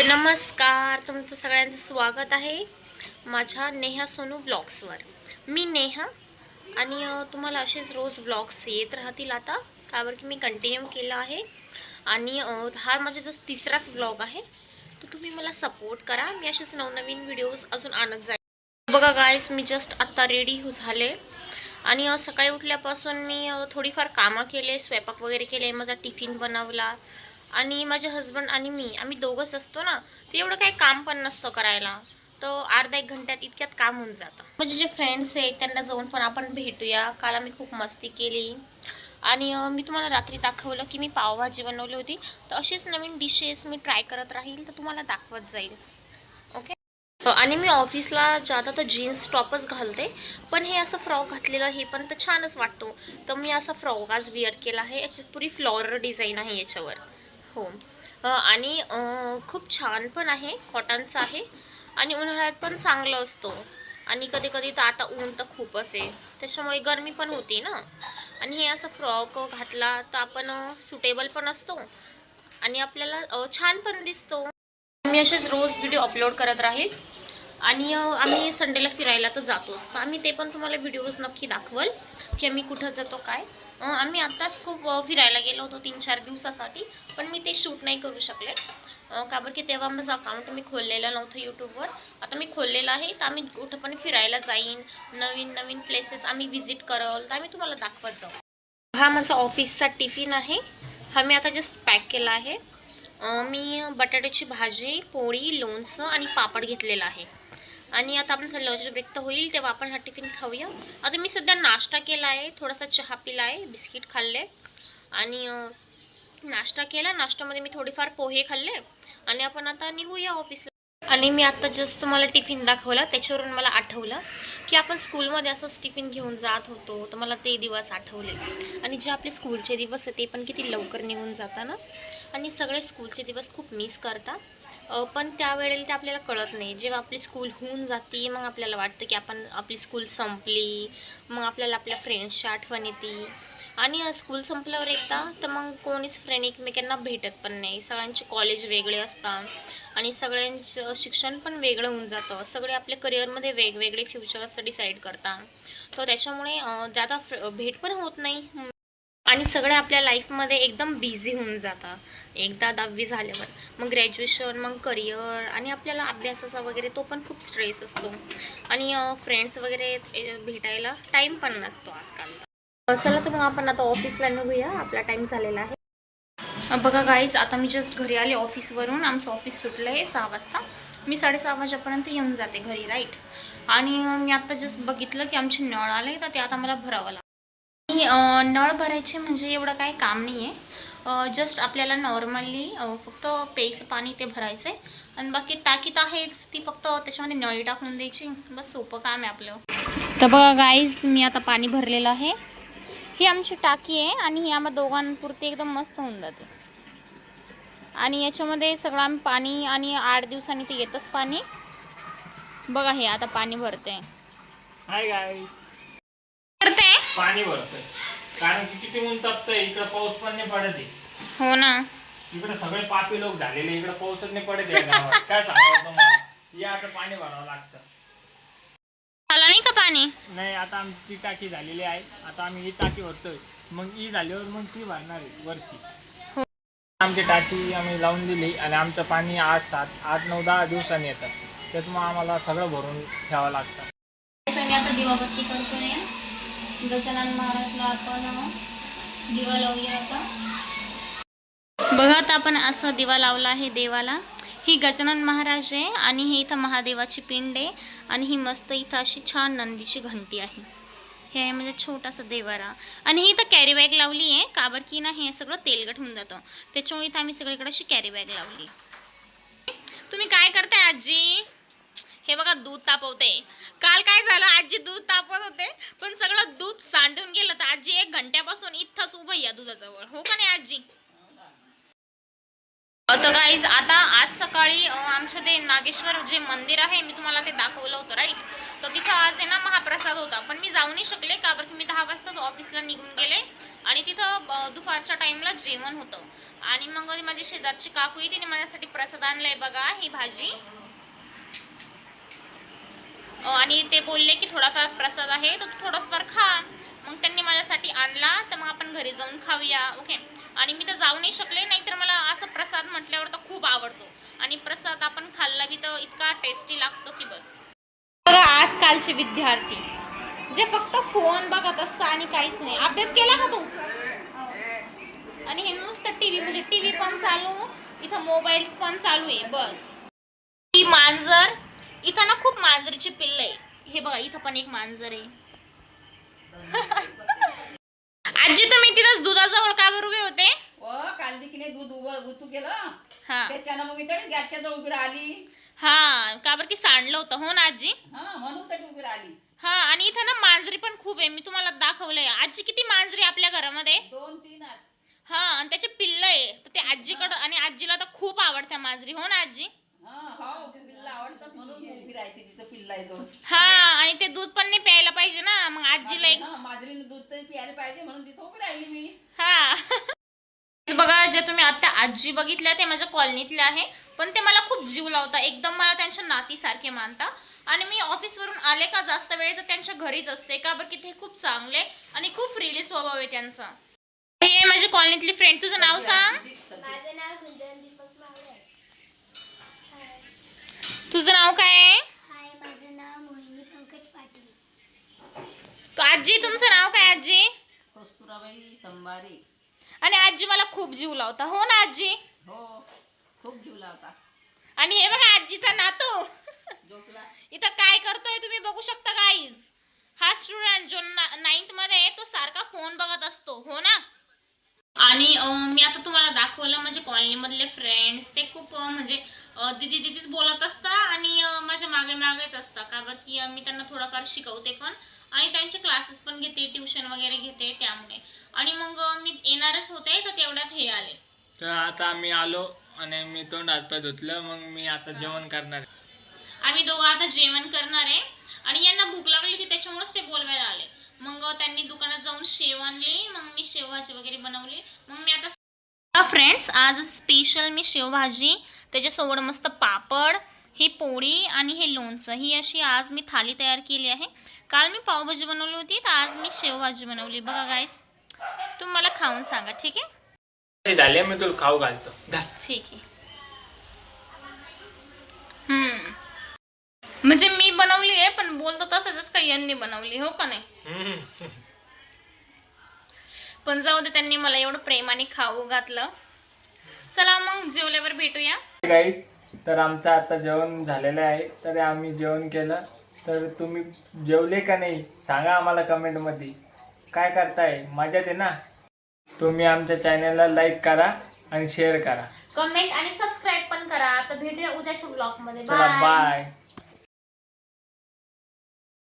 तर नमस्कार, तुमचं सगळ्यांचं स्वागत आहे माझ्या नेहा सोनू व्लॉग्सवर. मी नेहा आणि तुम्हाला असेच रोज व्लॉग्स येत राहतील आता, कारण की मी कंटिन्यू केलं आहे. आणि हा माझा जस्ट तिसराच व्लॉग आहे. तर तुम्ही मला सपोर्ट करा, मी असेच नवनवीन व्हिडिओज अजून आणत जाईल. बघा गाईज, मी जस्ट आत्ता रेडी झाले आणि सकाळी उठल्यापासून मी थोडीफार कामं केले, स्वयंपाक वगैरे केले, माझा टिफिन बनवला. आणि माझे हस्बंड आणि मी आम्ही दोघंच असतो ना, ते एवढं काही काम पण नसतं करायला. तर अर्धा एक घंट्यात इतक्यात काम होऊन जातं. माझे जे फ्रेंड्स आहेत त्यांना जाऊन पण आपण भेटूया. काल आम्ही खूप मस्ती केली आणि मी तुम्हाला रात्री दाखवलं की मी पावभाजी बनवली होती. तर असेच नवीन डिशेस मी ट्राय करत राहील, तर तुम्हाला दाखवत जाईल. ओके. आणि मी ऑफिसला जाता तर जीन्स टॉपच घालते, पण हे असं फ्रॉक घातलेलं हे पण तर छानच वाटतो. तर मी असा फ्रॉक आज वेअर केला आहे. याची पुरी फ्लॉरल डिझाईन आहे याच्यावर. हो. आणि खूप छान पण आहे, कॉटनचा आहे आणि उन्हाळ्यात पण चांगलं असतो. आणि कधी कधी तर आता ऊन तर खूप असेल, त्याच्यामुळे गरमी पण होती ना. आणि हे असं फ्रॉक घातला तर आपण सुटेबल पण असतो आणि आपल्याला छान पण दिसतो. मी असेच रोज व्हिडिओ अपलोड करत राहील. आणि आम्ही संडेला फिरायला तर जातोच, तर आम्ही ते पण तुम्हाला व्हिडिओज नक्की दाखवल की आम्ही कुठं जातो काय. आम्ही आत्ताच खूप फिरायला गेलो होतो 3-4 दिवसासाठी, पण मी ते शूट नाही करू शकले कारण की तेव्हा माझं अकाउंट मी खोललेलं नव्हतं यूट्यूबवर. आता मी खोललेलं आहे, तर आम्ही कुठं पण फिरायला जाईन, नवीन नवीन प्लेसेस आम्ही व्हिजिट करल, तर आम्ही तुम्हाला दाखवत जाऊ. हा माझा ऑफिसचा टिफिन आहे. हा मी आता जस्ट पॅक केला आहे. मी बटाट्याची भाजी, पोळी, लोणचं आणि पापड घेतलेला आहे. आणि आता आपण लंच ब्रेक तर होईल तेव्हा आपण हा टिफिन खाऊया. आता मी सध्या नाश्ता केला आहे, थोडासा चहा पिला आहे, बिस्किट खाल्ले आणि नाश्ता केला. नाश्त्यामध्ये मी थोडेफार पोहे खाल्ले आणि आपण आता निघूया ऑफिसला. आणि मी आता जस्ट तुम्हाला टिफिन दाखवला, त्याच्यावरून मला आठवलं की आपण स्कूलमध्ये असंच टिफिन घेऊन जात होतो. तर मला ते दिवस आठवले. आणि जे आपले स्कूलचे दिवस आहे ते पण किती लवकर निघून जातात ना. आणि सगळे स्कूलचे दिवस खूप मिस करता. पण त्यावेळेला ते आपल्याला कळत नाही. जेव्हा आपली स्कूल होऊन जाते मग आपल्याला वाटतं की आपली स्कूल संपली. मग आपल्याला आपल्या फ्रेंड्सची आठवण येते. आणि स्कूल संपल्यावर एकदा तर मग कोणीच फ्रेंड एकमेकांना भेटत पण नाही. सगळ्यांचे कॉलेज वेगळे असतात आणि सगळ्यांचं शिक्षण पण वेगळं होऊन जातं. सगळे आपल्या करिअरमध्ये वेगवेगळे फ्युचर्स डिसाईड करतात. तर त्याच्यामुळे जादा भेट पण होत नाही आणि सगळे आपल्या लाईफमध्ये एकदम बिझी होऊन जातात. एकदा 10वी झाल्यावर मग ग्रॅज्युएशन, मग करिअर आणि आपल्याला अभ्यासाचा वगैरे तो पण खूप स्ट्रेस असतो. आणि फ्रेंड्स वगैरे भेटायला टाईम पण नसतो आजकाल. चला तर मग आपण आता ऑफिसला निघूया, आपला टाईम झालेला आहे. बघा गाईज, आता मी जस्ट घरी आले ऑफिसवरून. आमचं ऑफिस सुटलं आहे 6 वाजता. मी 6:30 वाजेपर्यंत येऊन जाते घरी, राईट. आणि मी आत्ता जस्ट बघितलं की आमचे नळ आले, तर ते आता मला भरावं लागतं. आणि नळ भरायचे म्हणजे एवढं काही काम नाही आहे. जस्ट आपल्याला नॉर्मली फक्त प्यायचं पाणी ते भरायचं आहे आणि बाकी टाकीत आहेच ती, फक्त त्याच्यामध्ये नळी टाकून द्यायची, बस सोपं काम आहे आपलं. तर बघा गाईज, मी आता पाणी भरलेलं आहे. ही आमची टाकी आहे आणि ही आम्हा दोघांपुरती एकदम मस्त होऊन जाते. आणि याच्यामध्ये सगळं आम्ही पाणी, आणि 8 दिवसांनी ते येतच पाणी. बघा हे आता पाणी भरते. हाय गाईस, करते पाणी भरतोय कारण की किती ऊन तापतंय. इकडे पाऊस पण नाही पडत आहे. हो ना. इकडे सगळे पापी लोक झालेले, इकडे पाऊसच नाही पडत आहे गावात. काय सांगावं तुम्हाला, या असं पाणी भरावं लागतं. आला नाही का पाणी? नाही, आता आमची ती टाकी झालेली आहे. आता आम्ही ही टाकी भरतोय, मग ही झाल्यावर मग ती भरणार आहे वरची. हो. आमची टाकी आम्ही लावून दिली आणि आमचं पाणी 8-9-10 दिवसांनी येतं. त्याच्यामुळे आम्हाला सगळं भरून ठेवावं लागतं. आता दिवाबत्ती करतोय. गजानन महाराजला आपण दिवा लावूया आता. बघा, आता आपण असं दिवा लावला आहे देवाला. ही गजानन महाराज आहे आणि ही इथं महादेवाची पिंड आहे. आणि ही मस्त इथं अशी छान नंदीची घंटी आहे. हे आहे म्हणजे छोटासा देवारा. आणि ही इथं कॅरी बॅग लावली आहे, का बरं की ना हे सगळं तेलकट होऊन जातं, त्याच्यामुळे इथं आम्ही सगळीकडे अशी कॅरी बॅग लावली. तुम्ही काय करताय आजी? हे बघा, दूध तापवते. काल काय झालं, आजी दूध तापवत होते पण सगळं दूध सांडून गेलं. तर आजी 1 घंट्यापासून इथंच उभं या दुधाजवळ, हो का नाही आजी? तर गाईज, आता आज सकाळी आमच्या ते नागेश्वर जे मंदिर आहे मी तुम्हाला ते दाखवलं होतं, राईट. तर तिथं आज आहे ना महाप्रसाद होता, पण मी जाऊ नाही शकले का बरं की मी 10 वाजताच ऑफिसला निघून गेले. आणि तिथं दुपारच्या टाईमला जेवण होतं. आणि मग माझी शेजारची काकू आहे, तिने माझ्यासाठी प्रसाद आणलाय बघा, ही भाजी. आणि ते बोलले की थोडाफार प्रसाद आहे तर थोडाफार खा. मग त्यांनी माझ्यासाठी आणला, तर मग आपण घरी जाऊन खाऊया. ओके. आणि मी तर जाऊ नाही शकले, नाहीतर मला असं प्रसाद म्हटल्यावर तर खूप आवडतो. आणि प्रसाद आपण खाल्ला की तर इतका टेस्टी लागतो की बस. बघा आजकालचे विद्यार्थी जे फक्त फोन बघत असतात आणि काहीच नाही. अभ्यास केला का तू? आणि हे नुसतं टीव्ही, म्हणजे टीव्ही पण चालू, इथं मोबाईल्स पण चालू आहे बस. ही मांजर, इथं ना खूप मांजरीची पिल्ल आहे. हे बघा इथं पण एक मांजर आहे. आजी तुम्ही तिथंच दुधाजवळ का बरं उभे होते? काल देखील दूध गुतू केलं हा त्याच्यानं मग इकडे गॅसच्या जवळ उभी राहिली. हा, का बरं की सांडलं होतं हो ना आजी? हा म्हणून तर उभी राहिली. हा, आणि इथं ना मांजरी पण खूप आहे, मी तुम्हाला दाखवलंय. आजी किती मांजरी आपल्या घरामध्ये? 2-3 हा, आणि त्याचे पिल्ल आहे तर ते आजीकडं, आणि आजीला तर खूप आवडत्या मांजरी हो ना आजी? हो पिल्ला आवडतात म्हणून उभी राहते तिथं पिल्लाजवळ. हा, आणि ते दूध पण नाही प्यायला पाहिजे ना, मग आजीला एक माजरीने दूध तरी प्यायला पाहिजे म्हणून तिथं उभी राहिली मी. हा. बघा जे तुम्ही आता आजी बघितल्या ते माझ्या कॉलनीतले आहे, पण ते मला खूप जीव लावता, एकदम मला त्यांच्या नातीसारखे मानता. आणि मी ऑफिसवरून आले का जास्त वेळ तर त्यांच्या घरीच असते, का बरं की ते खूप चांगले आणि खूप फ्रीली स्वभाव आहे त्यांचा. हे माझी कॉलनीतली फ्रेंड, तुझं नाव सांग. माझं नाव कुंदन दीपक मावळे. तुझं नाव काय आहे? हाय, माझं नाव मोहिनी पंकज पाटील. तो आजी तुमचं नाव काय आजी? कस्तुराबाई संभारे. आणि आजी मला खूप जीव लावता हो ना आजी? हो खूप जीव लावता. आणि हे बघा आजीचा नातू झोपला. इथं काय करतोय तुम्ही बघू शकता गाईज. हा स्टुडंट जो 9th मध्ये आहे तो सारखा फोन बघत असतो हो ना. आणि मी आता तुम्हाला दाखवलं माझे कॉलनीमधले फ्रेंड्स, ते खूप म्हणजे दीदी दीदीच बोलत असतात आणि माझ्या मागे मागेच असतात, का बरं की मी त्यांना थोडाफार शिकवते पण, आणि त्यांचे क्लासेस पण घेते, ट्युशन वगैरे घेते त्यामुळे. आणि मग मी येणारच होते तर तेवढ्यात हे आले. तर आता आम्ही आलो आणि मी तोंड हातपाय धुतलं, मग मी आता जेवण करणार. आम्ही दोघं आता जेवण करणार आहे, आणि यांना भूक लागली होती त्याच्यामुळेच ते बोलवायला आले. मग त्यांनी दुकानात जाऊन शेव आणली, मग मी शेवभाजी वगैरे बनवली. मग मी आता फ्रेंड्स आज स्पेशल मी शेवभाजी, त्याच्यासोबत मस्त पापड, ही पोळी आणि हे लोणचं, ही अशी आज मी थाली तयार केली आहे. काल मी पावभाजी बनवली होती तर आज मी शेवभाजी बनवली. बघा गाईस, तुम्ही मला खाऊन सांगा ठीक आहे? झाले मी तुला खाऊ घालतो. ठीक आहे. म्हणजे मी बनवली आहे, पण बोलतो तसंच काही यांनी बनवली हो का नाही? पण जाऊ दे, त्यांनी मला एवढं प्रेमाने खाऊ घातलं. चला मग जेवल्यावर भेटूया. गाईस, तर आमचं आता जेवण झालेलं आहे, तर आम्ही जेवण केलं. तर तुम्ही जेवले का नाही सांगा आम्हाला कमेंटमध्ये. काय करताय, मजेत आहे ना? तुम्ही आमच्या चॅनलला लाईक करा आणि शेअर करा. कमेंट आणि सबस्क्राईब पण करा. तर भेटूया उद्याच्या ब्लॉगमध्ये. चला बाय.